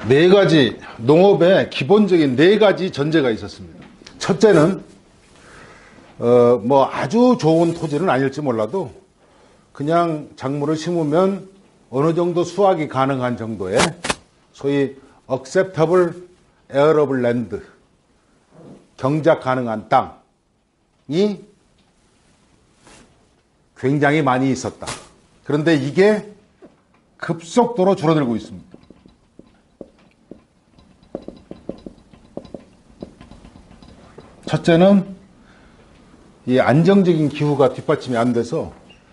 네 가지, 농업의 기본적인 네 가지 전제가 있었습니다. 첫째는 뭐 아주 좋은 토지는 아닐지 몰라도 그냥 작물을 심으면 어느 정도 수확이 가능한 정도의 소위 acceptable arable land, 경작 가능한 땅이 굉장히 많이 있었다. 그런데 이게 급속도로 줄어들고 있습니다. 첫째는 이 안정적인 기후가 뒷받침이 안 돼서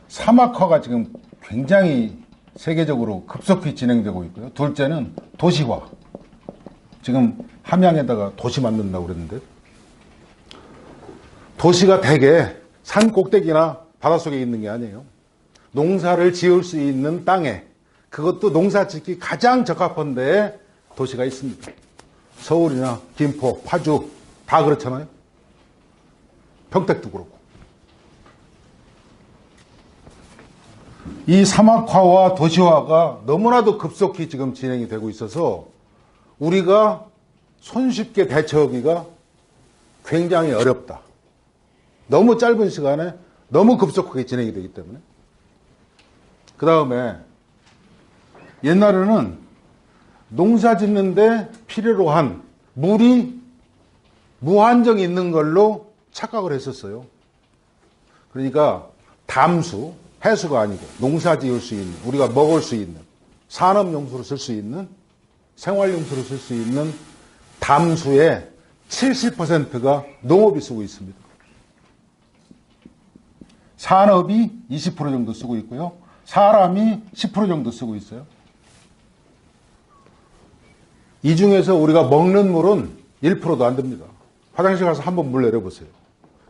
사막화가 지금 굉장히 세계적으로 급속히 진행되고 있고요. 둘째는 도시화. 지금 함양에다가 도시 만든다고 그랬는데, 도시가 대개 산 꼭대기나 바닷속에 있는 게 아니에요. 농사를 지을 수 있는 땅에, 그것도 농사 짓기 가장 적합한 데에 도시가 있습니다. 서울이나 김포, 파주 다 그렇잖아요. 평택도 그렇고. 이 사막화와 도시화가 너무나도 급속히 지금 진행이 되고 있어서 우리가 손쉽게 대처하기가 굉장히 어렵다. 너무 짧은 시간에 너무 급속하게 진행이 되기 때문에. 그 다음에 옛날에는 농사 짓는데 필요로 한 물이 무한정 있는 걸로 착각을 했었어요. 그러니까 담수, 해수가 아니고 농사 지을 수 있는, 우리가 먹을 수 있는, 산업용수로 쓸 수 있는, 생활용수로 쓸 수 있는 담수의 70%가 농업이 쓰고 있습니다. 산업이 20% 정도 쓰고 있고요. 사람이 10% 정도 쓰고 있어요. 이 중에서 우리가 먹는 물은 1%도 안 됩니다. 화장실 가서 한번 물 내려보세요.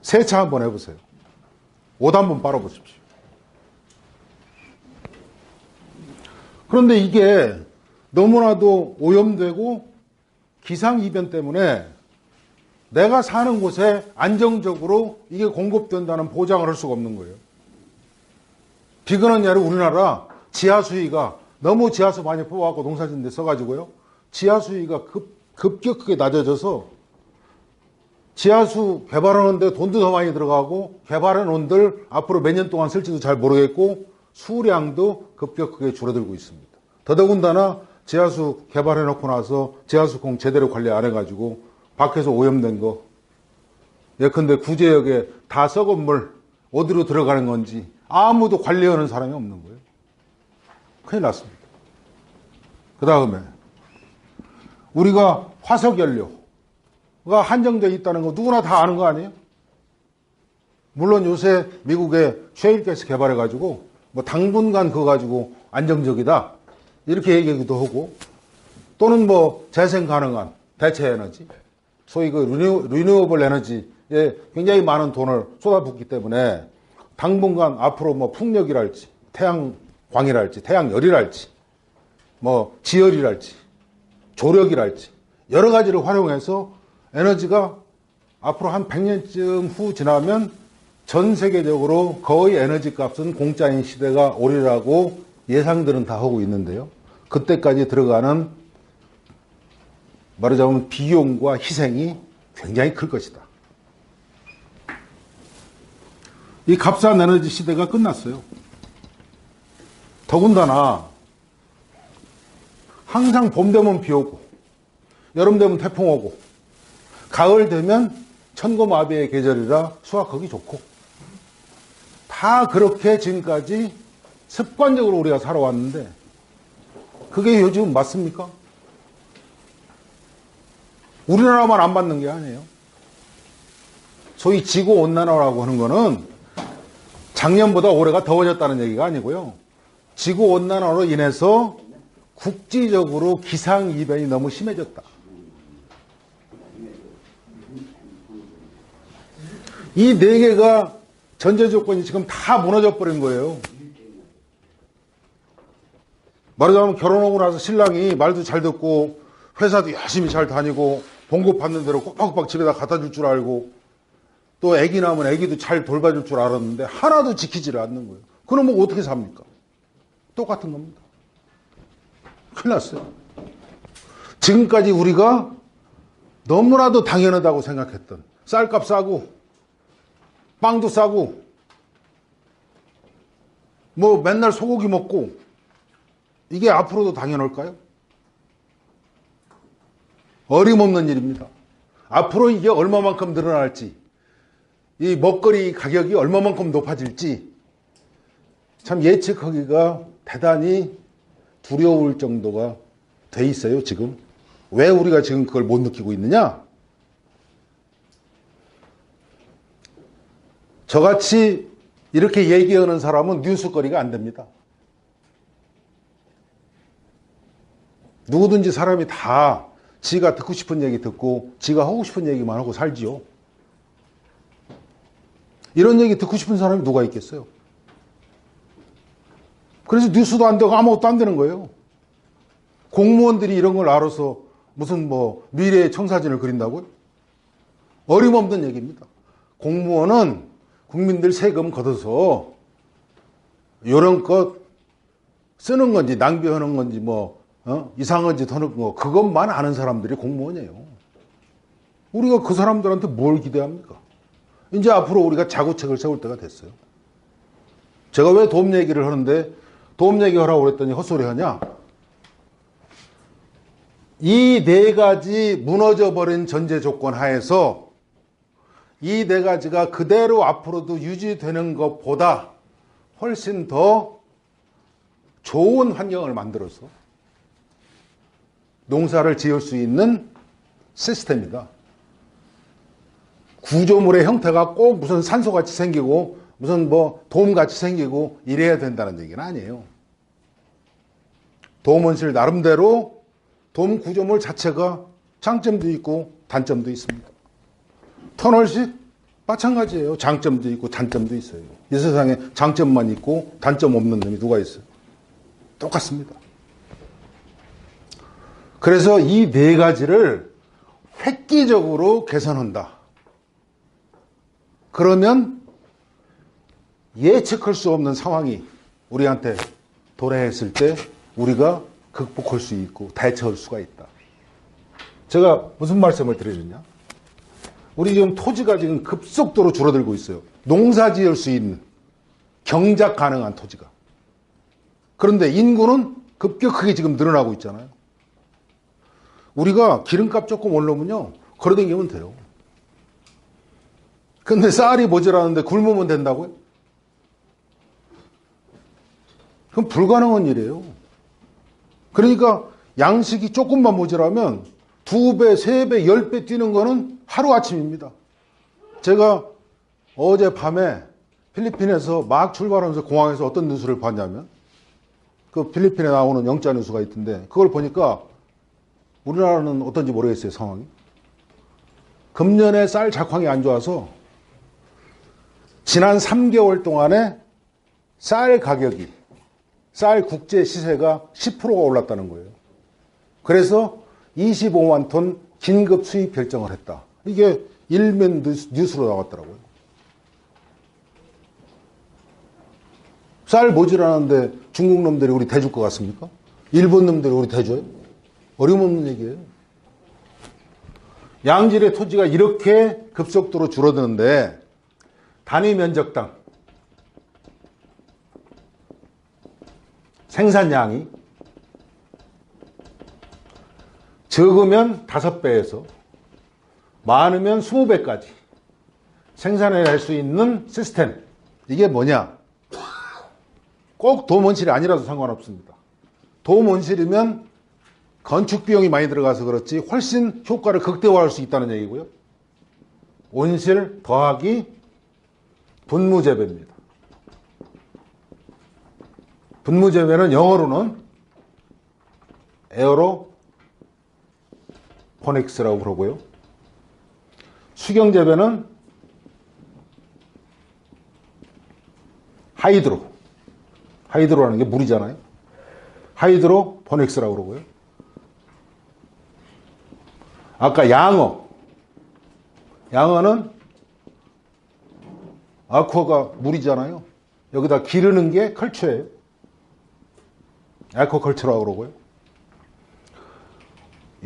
세차 한번 해보세요. 옷 한번 빨아보십시오. 그런데 이게 너무나도 오염되고 기상이변 때문에 내가 사는 곳에 안정적으로 이게 공급된다는 보장을 할 수가 없는 거예요. 비근한 예로 우리나라 지하수위가 너무 지하수 많이 뽑아갖고 농사 짓는 데 써가지고요. 지하수위가 급격하게 낮아져서 지하수 개발하는데 돈도 더 많이 들어가고 개발해 놓은들 앞으로 몇 년 동안 쓸지도 잘 모르겠고 수량도 급격하게 줄어들고 있습니다. 더더군다나 지하수 개발해 놓고 나서 지하수공 제대로 관리 안 해가지고 밖에서 오염된 거, 예컨대 구제역에 다 썩은 물 어디로 들어가는 건지 아무도 관리하는 사람이 없는 거예요. 큰일 났습니다. 그 다음에 우리가 화석연료가 한정되어 있다는 거 누구나 다 아는 거 아니에요? 물론 요새 미국에 셰일가스 개발해가지고 뭐 당분간 그거 가지고 안정적이다 이렇게 얘기하기도 하고, 또는 뭐 재생 가능한 대체 에너지, 소위 그 리뉴어블 에너지에 굉장히 많은 돈을 쏟아붓기 때문에 당분간 앞으로 뭐 풍력이랄지 태양광이랄지 태양열이랄지 뭐 지열이랄지 조력이랄지 여러 가지를 활용해서 에너지가 앞으로 한 100년쯤 후 지나면 전 세계적으로 거의 에너지 값은 공짜인 시대가 오리라고 예상들은 다 하고 있는데요. 그때까지 들어가는 말하자면 비용과 희생이 굉장히 클 것이다. 이 값싼 에너지 시대가 끝났어요. 더군다나 항상 봄 되면 비 오고 여름 되면 태풍 오고 가을 되면 천고마비의 계절이라 수확하기 좋고 다 그렇게 지금까지 습관적으로 우리가 살아왔는데 그게 요즘 맞습니까? 우리나라만 안 맞는 게 아니에요. 소위 지구온난화라고 하는 거는 작년보다 올해가 더워졌다는 얘기가 아니고요. 지구온난화로 인해서 국지적으로 기상이변이 너무 심해졌다. 이 네 개가 전제 조건이 지금 다 무너져 버린 거예요. 말하자면 결혼하고 나서 신랑이 말도 잘 듣고 회사도 열심히 잘 다니고 봉급 받는 대로 꼬박꼬박 집에다 갖다 줄 줄 알고 또 애기 낳으면 애기도 잘 돌봐줄 줄 알았는데 하나도 지키지를 않는 거예요. 그러면 어떻게 삽니까? 똑같은 겁니다. 큰일 났어요. 지금까지 우리가 너무나도 당연하다고 생각했던 쌀값 싸고 빵도 싸고 뭐 맨날 소고기 먹고 이게 앞으로도 당연할까요? 어림없는 일입니다. 앞으로 이게 얼마만큼 늘어날지, 이 먹거리 가격이 얼마만큼 높아질지 참 예측하기가 대단히 두려울 정도가 돼 있어요, 지금. 왜 우리가 지금 그걸 못 느끼고 있느냐? 저같이 이렇게 얘기하는 사람은 뉴스거리가 안 됩니다. 누구든지 사람이 다 지가 듣고 싶은 얘기 듣고 지가 하고 싶은 얘기만 하고 살지요. 이런 얘기 듣고 싶은 사람이 누가 있겠어요? 그래서 뉴스도 안 되고 아무것도 안 되는 거예요. 공무원들이 이런 걸 알아서 무슨 뭐 미래의 청사진을 그린다고요? 어림없는 얘기입니다. 공무원은 국민들 세금 걷어서 이런 것 쓰는 건지 낭비하는 건지 뭐 이상한 짓 하는 거 그것만 아는 사람들이 공무원이에요. 우리가 그 사람들한테 뭘 기대합니까? 이제 앞으로 우리가 자구책을 세울 때가 됐어요. 제가 왜 도움 얘기를 하는데 도움 얘기하라고 그랬더니 헛소리 하냐? 이 네 가지 무너져버린 전제 조건 하에서 이 네 가지가 그대로 앞으로도 유지되는 것보다 훨씬 더 좋은 환경을 만들어서 농사를 지을 수 있는 시스템이다. 구조물의 형태가 꼭 무슨 산소같이 생기고 무슨 뭐 돔같이 생기고 이래야 된다는 얘기는 아니에요. 돔원실 나름대로 돔 구조물 자체가 장점도 있고 단점도 있습니다. 터널식 마찬가지예요. 장점도 있고 단점도 있어요. 이 세상에 장점만 있고 단점 없는 놈이 누가 있어요? 똑같습니다. 그래서 이 네 가지를 획기적으로 개선한다. 그러면 예측할 수 없는 상황이 우리한테 도래했을 때 우리가 극복할 수 있고 대처할 수가 있다. 제가 무슨 말씀을 드려줬냐? 우리 지금 토지가 지금 급속도로 줄어들고 있어요. 농사 지을 수 있는 경작 가능한 토지가. 그런데 인구는 급격하게 지금 늘어나고 있잖아요. 우리가 기름값 조금 올라오면요 걸어다니면 돼요. 근데 쌀이 모자라는데 굶으면 된다고요? 그건 불가능한 일이에요. 그러니까 양식이 조금만 모자라면 2배, 3배, 10배 뛰는 거는 하루아침입니다. 제가 어젯밤에 필리핀에서 막 출발하면서 공항에서 어떤 뉴스를 봤냐면 그 필리핀에 나오는 영자 뉴스가 있던데 그걸 보니까 우리나라는 어떤지 모르겠어요, 상황이. 금년에 쌀 작황이 안 좋아서 지난 3개월 동안에 쌀 가격이, 쌀 국제 시세가 10%가 올랐다는 거예요. 그래서 25만 톤 긴급 수입 결정을 했다. 이게 일면 뉴스로 나왔더라고요. 쌀 모자라는데 중국 놈들이 우리 대줄 것 같습니까? 일본 놈들이 우리 대줘요? 어림없는 얘기예요. 양질의 토지가 이렇게 급속도로 줄어드는데 단위 면적당 생산량이 적으면 5배에서 많으면 20배까지 생산해낼 수 있는 시스템. 이게 뭐냐? 꼭 돔원실이 아니라도 상관없습니다. 돔원실이면 건축 비용이 많이 들어가서 그렇지 훨씬 효과를 극대화할 수 있다는 얘기고요. 온실 더하기 분무재배입니다. 분무재배는 영어로는 에어로포닉스라고 그러고요. 수경재배는 하이드로라는 게 물이잖아요. 하이드로포닉스라고 그러고요. 아까 양어는 아쿠아가 물이잖아요. 여기다 기르는 게 컬처예요. 에코컬처라고 그러고요.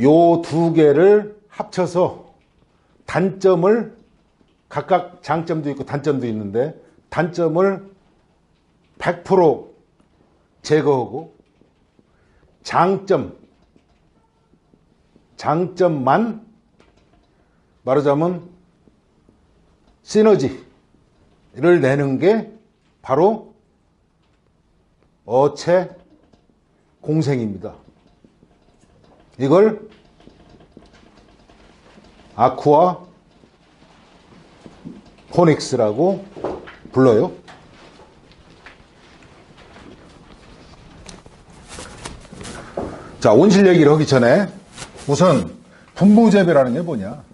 요 두 개를 합쳐서 단점을 각각 장점도 있고 단점도 있는데 단점을 100% 제거하고 장점만 말하자면 시너지를 내는 게 바로 어체 공생입니다. 이걸 아쿠아 포닉스라고 불러요. 자, 온실 얘기를 하기 전에 우선 분무재배라는 게 뭐냐.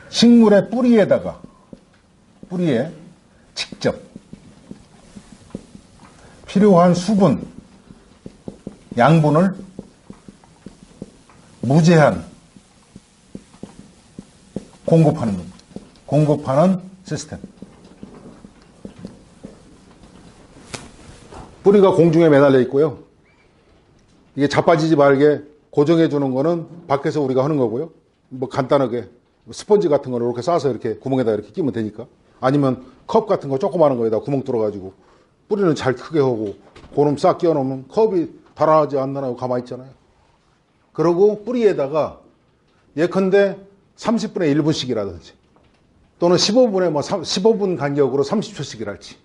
식물의 뿌리에 직접 필요한 수분, 양분을 무제한 공급하는 시스템. 뿌리가 공중에 매달려 있고요. 이게 자빠지지 말게 고정해 주는 거는 밖에서 우리가 하는 거고요. 뭐 간단하게 스펀지 같은 거를 이렇게 싸서 이렇게 구멍에다 이렇게 끼면 되니까. 아니면 컵 같은 거 조그마한 거에다 구멍 뚫어가지고 뿌리는 잘 크게 하고 고름 싹 끼워 놓으면 컵이 달아나지 않나요? 가만히 있잖아요. 그러고 뿌리에다가 예컨대 30분에 1분씩이라든지 또는 15분에 15분 간격으로 30초씩이랄지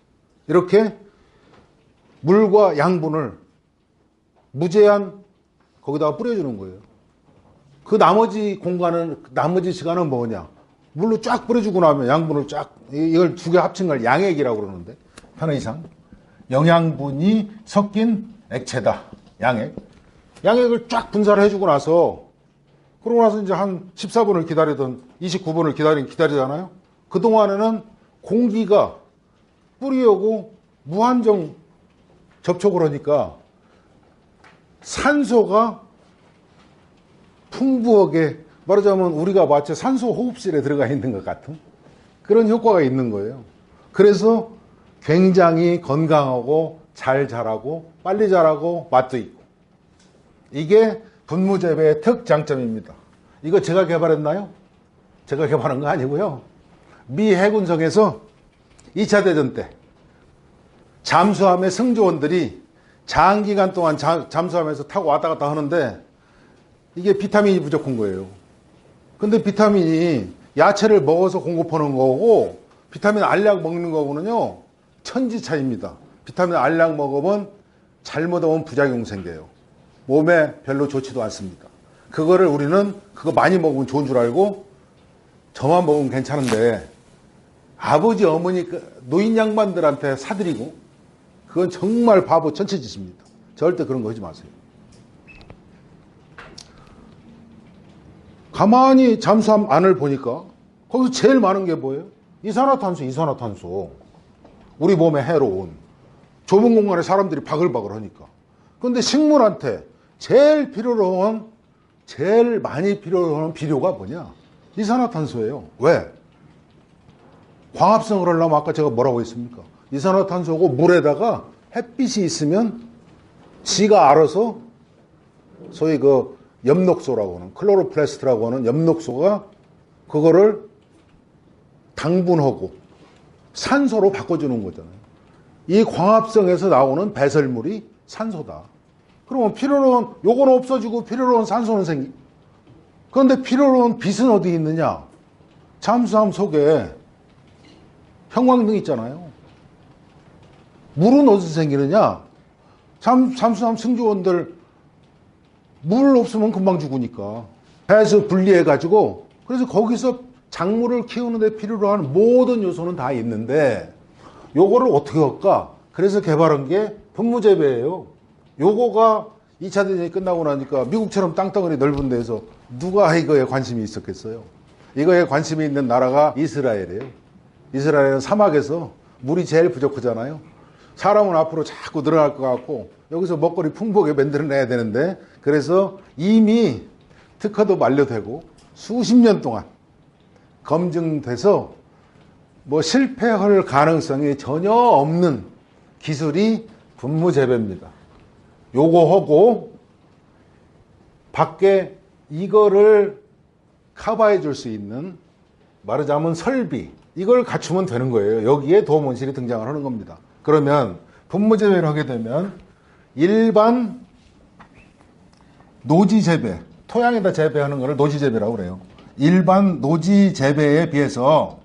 이렇게 물과 양분을 무제한 거기다가 뿌려주는 거예요. 그 나머지 공간은, 나머지 시간은 뭐냐? 물로 쫙 뿌려주고 나면 양분을 쫙, 이걸 두 개 합친 걸 양액이라고 그러는데, 편의상. 영양분이 섞인 액체다. 양액. 양액을 쫙 분사를 해주고 나서, 그러고 나서 이제 한 14분을 기다리든 29분을 기다리잖아요? 그동안에는 공기가 뿌리하고 무한정 접촉을 하니까 산소가 풍부하게 말하자면 우리가 마치 산소 호흡실에 들어가 있는 것 같은 그런 효과가 있는 거예요. 그래서 굉장히 건강하고 잘 자라고 빨리 자라고 맛도 있고 이게 분무재배의 특장점입니다. 이거 제가 개발했나요? 제가 개발한 거 아니고요. 미 해군성에서 2차 대전 때 잠수함의 승조원들이 장기간 동안 잠수함에서 타고 왔다 갔다 하는데 이게 비타민이 부족한 거예요. 근데 비타민이 야채를 먹어서 공급하는 거고 비타민 알약 먹는 거고는요 천지 차이입니다. 비타민 알약 먹으면 잘못하면 부작용 생겨요. 몸에 별로 좋지도 않습니다. 그거를 우리는 그거 많이 먹으면 좋은 줄 알고 저만 먹으면 괜찮은데 아버지 어머니 노인 양반들한테 사드리고 그건 정말 바보 천체짓입니다. 절대 그런 거 하지 마세요. 가만히 잠수함 안을 보니까 거기서 제일 많은 게 뭐예요? 이산화탄소. 우리 몸에 해로운 좁은 공간에 사람들이 바글바글 하니까. 그런데 식물한테 제일 많이 필요로 하는 비료가 뭐냐? 이산화탄소예요. 왜? 광합성을 하려면 아까 제가 뭐라고 했습니까? 이산화탄소고 물에다가 햇빛이 있으면 지가 알아서 소위 그 엽록소라고 하는 클로로플라스트라고 하는 엽록소가 그거를 당분하고 산소로 바꿔주는 거잖아요. 이 광합성에서 나오는 배설물이 산소다. 그러면 필요로운 요거는 없어지고 필요로운 산소는 생기. 그런데 필요로운 빛은 어디 있느냐? 잠수함 속에 형광등 있잖아요. 물은 어디서 생기느냐? 잠수함 승조원들 물 없으면 금방 죽으니까 해서 분리해가지고 그래서 거기서 작물을 키우는 데 필요로 하는 모든 요소는 다 있는데 요거를 어떻게 할까? 그래서 개발한 게 분무재배예요. 요거가 2차 대전이 끝나고 나니까 미국처럼 땅덩어리 넓은 데서 누가 이거에 관심이 있었겠어요? 이거에 관심이 있는 나라가 이스라엘이에요. 이스라엘은 사막에서 물이 제일 부족하잖아요. 사람은 앞으로 자꾸 늘어날 것 같고 여기서 먹거리 풍부하게 만들어내야 되는데 그래서 이미 특허도 만료되고 수십 년 동안 검증돼서 뭐 실패할 가능성이 전혀 없는 기술이 분무재배입니다. 요거 하고 밖에 이거를 커버해 줄 수 있는 말하자면 설비, 이걸 갖추면 되는 거예요. 여기에 도움원실이 등장을 하는 겁니다. 그러면 분무재배를 하게 되면 일반 노지재배, 토양에다 재배하는 것을 노지재배라고 그래요. 일반 노지재배에 비해서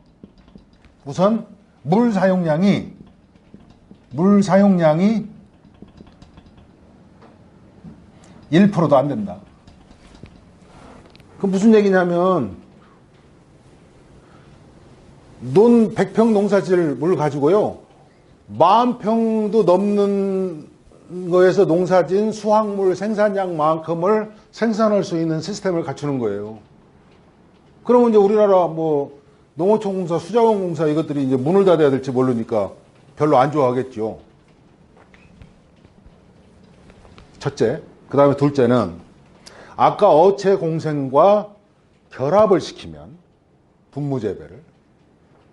우선 물 사용량이 1%도 안 된다. 그 무슨 얘기냐면 논 100평 농사질 물 가지고요 40,000평도 넘는 거에서 농사진 수확물 생산량만큼을 생산할 수 있는 시스템을 갖추는 거예요. 그러면 이제 우리나라 뭐 농어촌공사, 수자원공사 이것들이 이제 문을 닫아야 될지 모르니까 별로 안 좋아하겠죠. 첫째. 그 다음에 둘째는 아까 어체 공생과 결합을 시키면 분무재배를,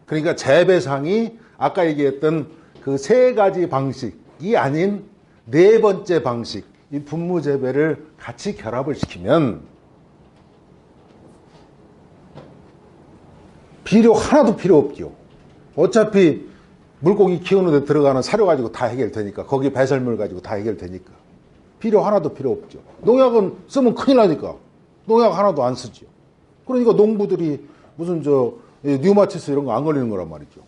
그러니까 재배상이 아까 얘기했던 그 세 가지 방식이 아닌 네 번째 방식, 이 분무재배를 같이 결합을 시키면 비료 하나도 필요 없죠. 어차피 물고기 키우는 데 들어가는 사료 가지고 다 해결되니까, 거기 배설물 가지고 다 해결되니까 비료 하나도 필요 없죠. 농약은 쓰면 큰일 나니까 농약 하나도 안 쓰죠. 그러니까 농부들이 무슨 뉴마티스 이런 거 안 걸리는 거란 말이죠.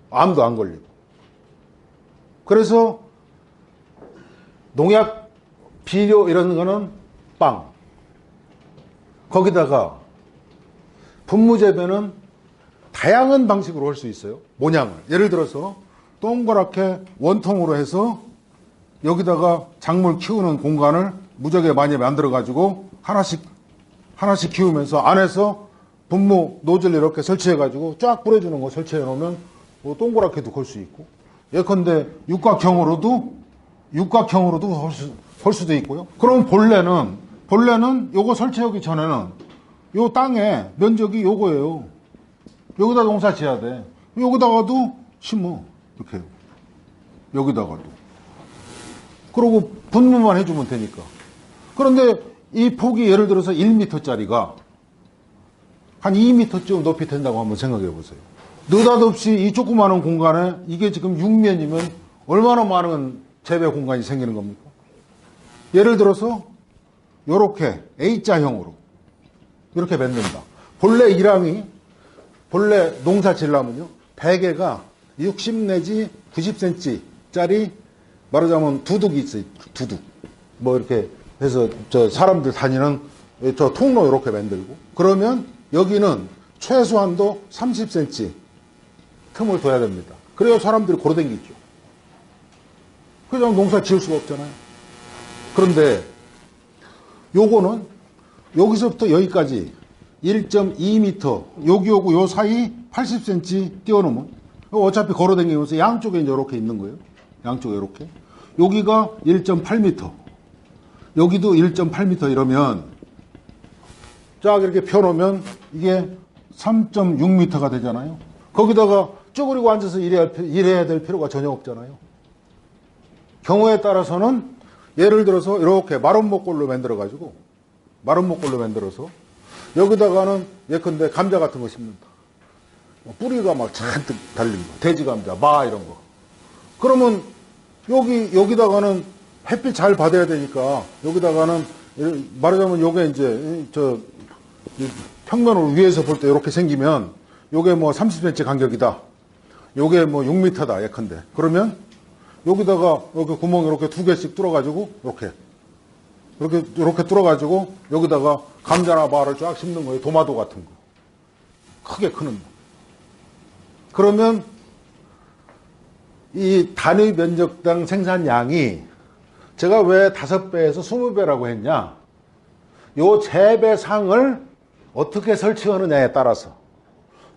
암도 안 걸리고. 그래서 농약, 비료 이런 거는 빵. 거기다가 분무재배는 다양한 방식으로 할 수 있어요. 모양을. 예를 들어서 동그랗게 원통으로 해서 여기다가 작물 키우는 공간을 무지하게 많이 만들어가지고 하나씩 키우면서 안에서 분무 노즐 이렇게 설치해가지고 쫙 뿌려주는 거 설치해 놓으면 뭐 동그랗게도 걸 수 있고, 예컨대 육각형으로도 할 수도 있고요. 그럼 본래는 요거 설치하기 전에는 요 땅의 면적이 요거예요. 여기다 농사 지어야 돼. 여기다가도 심어. 이렇게. 여기다가도. 그러고 분무만 해주면 되니까. 그런데 이 폭이 예를 들어서 1m짜리가 한 2m쯤 높이 된다고 한번 생각해 보세요. 느닷없이 이 조그마한 공간에 이게 지금 6면이면 얼마나 많은 재배 공간이 생기는 겁니까? 예를 들어서 요렇게 A자형으로 이렇게 만든다. 본래 농사 지려면요, 베개가 60 내지 90cm짜리 말하자면 두둑이 있어요. 두둑. 뭐 이렇게 해서 사람들 다니는 통로 이렇게 만들고, 그러면 여기는 최소한도 30cm 틈을 둬야 됩니다. 그래야 사람들이 걸어다니죠. 그냥 농사 지을 수가 없잖아요. 그런데 요거는 여기서부터 여기까지 1.2m, 여기 요 사이 80cm 띄워놓으면 어차피 걸어다니면서 양쪽에 이제 이렇게 있는 거예요. 양쪽에 이렇게. 여기가 1.8m, 여기도 1.8m 이러면 쫙 이렇게 펴놓으면 이게 3.6m가 되잖아요. 거기다가 쭈그리고 앉아서 일해야 될 필요가 전혀 없잖아요. 경우에 따라서는 예를 들어서 이렇게 마름모꼴로 만들어서 여기다가는 예컨대 감자 같은 거 심는다. 뿌리가 막 잔뜩 달린 거, 돼지 감자, 마 이런 거. 그러면 여기다가는 햇빛 잘 받아야 되니까 여기다가는 말하자면 요게 이제 평면으로 위에서 볼 때 이렇게 생기면 요게 뭐 30cm 간격이다. 요게 뭐 6m다 예컨대. 그러면 여기다가 여기 구멍 이렇게 두 개씩 뚫어가지고 이렇게 뚫어가지고 여기다가 감자나 마를 쫙 심는 거예요. 도마도 같은 거. 크게 크는 거. 그러면 이 단위 면적당 생산량이 제가 왜 5배에서 20배라고 했냐? 요 재배상을 어떻게 설치하느냐에 따라서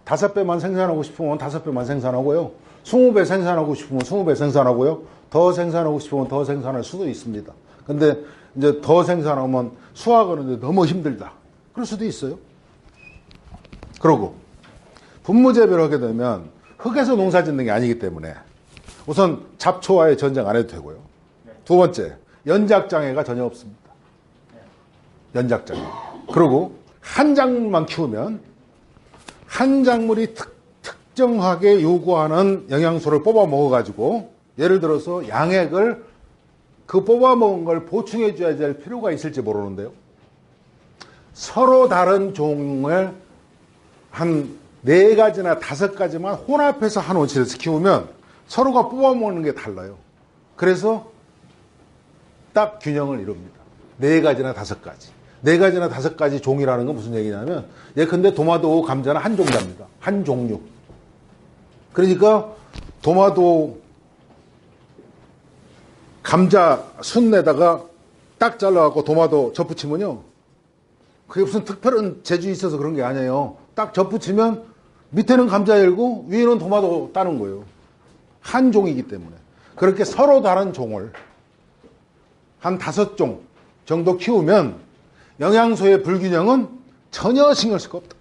5배만 생산하고 싶으면 5배만 생산하고요. 20배 생산하고 싶으면 20배 생산하고요. 더 생산하고 싶으면 더 생산할 수도 있습니다. 근데 이제 더 생산하면 수확하는데 너무 힘들다. 그럴 수도 있어요. 그러고 분무재배를 하게 되면 흙에서 농사 짓는 게 아니기 때문에 우선 잡초와의 전쟁 안 해도 되고요. 두 번째, 연작장애가 전혀 없습니다. 연작장애. 그리고 한 작물만 키우면 한 작물이 특정하게 요구하는 영양소를 뽑아 먹어가지고 예를 들어서 양액을 그 뽑아 먹은 걸 보충해 줘야 될 필요가 있을지 모르는데요. 서로 다른 종을 한 4가지나 5가지만 혼합해서 한 원실에서 키우면 서로가 뽑아 먹는 게 달라요. 그래서 딱 균형을 이룹니다. 4가지나 5가지. 4가지나 5가지 종이라는 건 무슨 얘기냐면 예컨대 도마도 감자는 한 종자입니다. 한 종류. 그러니까 도마도 감자 순에다가 딱 잘라갖고 도마도 접붙이면요. 그게 무슨 특별한 재주가 있어서 그런 게 아니에요. 딱 접붙이면 밑에는 감자 열고 위에는 도마도 따는 거예요. 한 종이기 때문에. 그렇게 서로 다른 종을 한 5종 정도 키우면 영양소의 불균형은 전혀 신경 쓸 거 없다.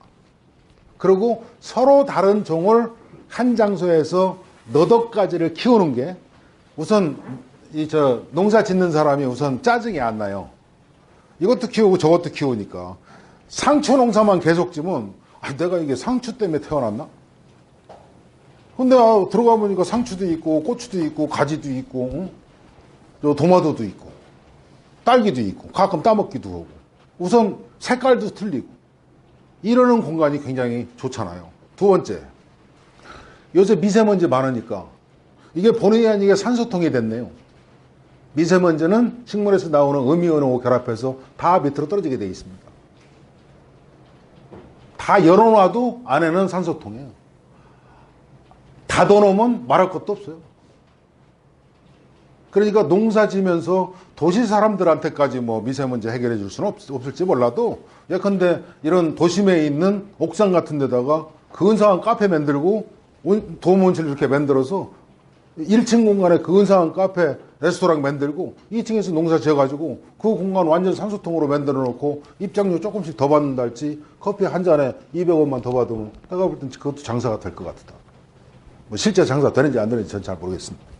그리고 서로 다른 종을 한 장소에서 너덕 가지를 키우는 게 우선 농사 짓는 사람이 우선 짜증이 안 나요. 이것도 키우고 저것도 키우니까. 상추 농사만 계속 지면 내가 이게 상추 때문에 태어났나? 근데 들어가 보니까 상추도 있고 고추도 있고 가지도 있고 도마도도 있고 딸기도 있고 가끔 따먹기도 하고 우선 색깔도 틀리고 이러는 공간이 굉장히 좋잖아요. 두 번째, 요새 미세먼지 많으니까 이게 본의 아니게 산소통이 됐네요. 미세먼지는 식물에서 나오는 음이온하고 결합해서 다 밑으로 떨어지게 되어 있습니다. 다 열어놔도 안에는 산소통이에요. 닫아놓으면 말할 것도 없어요. 그러니까 농사 지면서 도시 사람들한테까지 뭐 미세먼지 해결해 줄 수는 없을지 몰라도 예컨대 이런 도심에 있는 옥상 같은 데다가 근사한 카페 만들고 도움원실 이렇게 만들어서 1층 공간에 근사한 카페 레스토랑 만들고 2층에서 농사 지어가지고 그 공간 완전 산소통으로 만들어 놓고 입장료 조금씩 더 받는다 할지 커피 한 잔에 200원만 더 받으면 내가 볼 땐 그것도 장사가 될 것 같다. 뭐 실제 장사 되는지 안 되는지 전 잘 모르겠습니다.